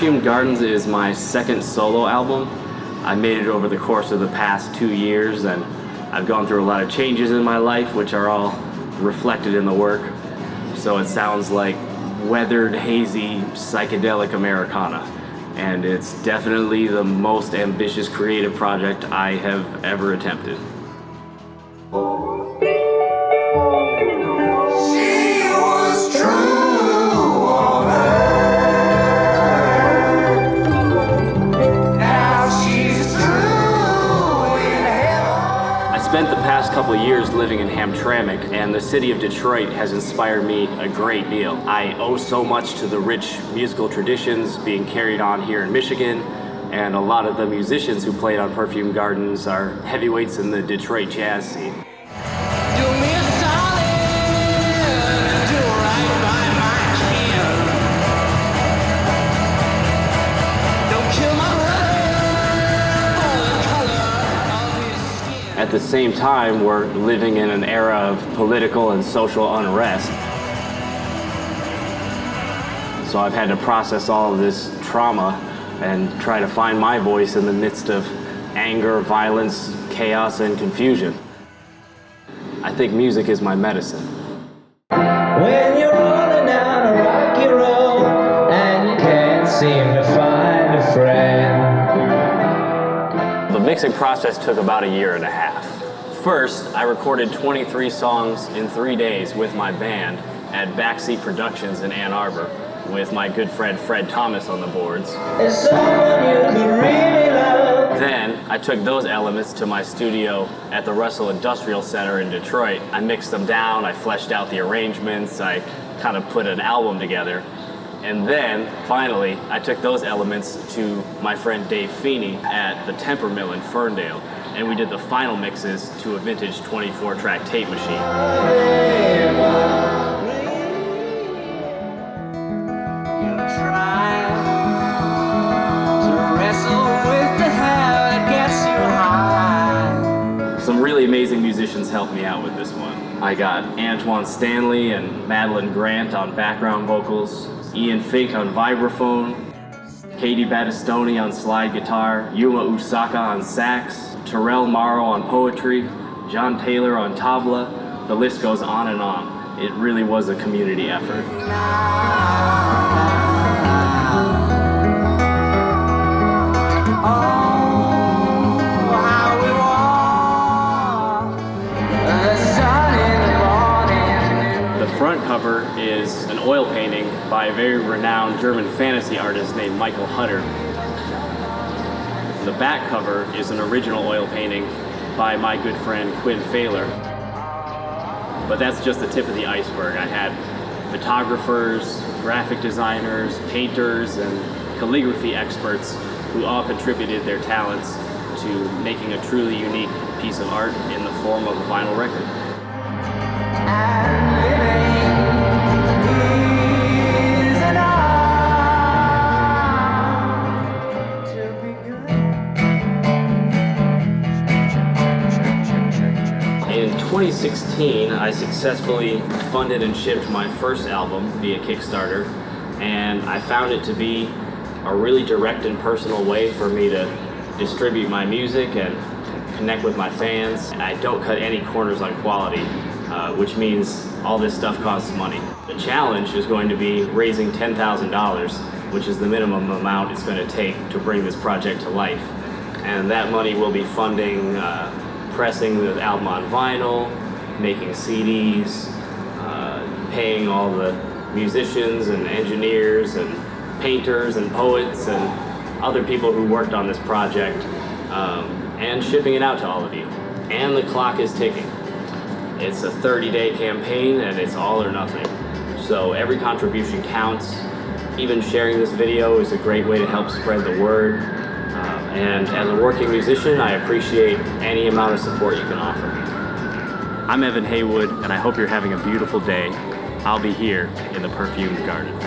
Perfumed Gardens is my second solo album. I made it over the course of the past 2 years, and I've gone through a lot of changes in my life, which are all reflected in the work. So it sounds like weathered, hazy, psychedelic Americana. And it's definitely the most ambitious creative project I have ever attempted. I spent the past couple of years living in Hamtramck, and the city of Detroit has inspired me a great deal. I owe so much to the rich musical traditions being carried on here in Michigan, and a lot of the musicians who played on Perfumed Gardens are heavyweights in the Detroit jazz scene. At the same time, we're living in an era of political and social unrest. So I've had to process all of this trauma and try to find my voice in the midst of anger, violence, chaos, and confusion. I think music is my medicine. When you're rolling down a rocky road and you can't seem to find a friend. The mixing process took about 1.5 years. First, I recorded 23 songs in 3 days with my band at Backseat Productions in Ann Arbor, with my good friend Fred Thomas on the boards. There's someone you could really love. Then, I took those elements to my studio at the Russell Industrial Center in Detroit. I mixed them down, I fleshed out the arrangements, I kind of put an album together. And then, finally, I took those elements to my friend Dave Feeney at the Temper Mill in Ferndale, and we did the final mixes to a vintage 24-track tape machine. Some really amazing musicians helped me out with this one. I got Antoine Stanley and Madeline Grant on background vocals, Ian Fink on vibraphone, Katie Battistoni on slide guitar, Yuma Usaka on sax, Terrell Morrow on poetry, John Taylor on tabla. The list goes on and on. It really was a community effort. The front cover is an oil painting by a very renowned German fantasy artist named Michael Hutter. The back cover is an original oil painting by my good friend Quinn Failer. But that's just the tip of the iceberg. I had photographers, graphic designers, painters, and calligraphy experts who all contributed their talents to making a truly unique piece of art in the form of a vinyl record. In 2016, I successfully funded and shipped my first album via Kickstarter, and I found it to be a really direct and personal way for me to distribute my music and connect with my fans. I don't cut any corners on quality, which means all this stuff costs money. The challenge is going to be raising $10,000, which is the minimum amount it's going to take to bring this project to life. And that money will be funding pressing the album on vinyl, making CDs, paying all the musicians and engineers and painters and poets and other people who worked on this project, and shipping it out to all of you. And the clock is ticking. It's a 30-day campaign, and it's all or nothing. So every contribution counts. Even sharing this video is a great way to help spread the word. And as a working musician, I appreciate any amount of support you can offer me. I'm Evan Haywood, and I hope you're having a beautiful day. I'll be here in the Perfumed Gardens.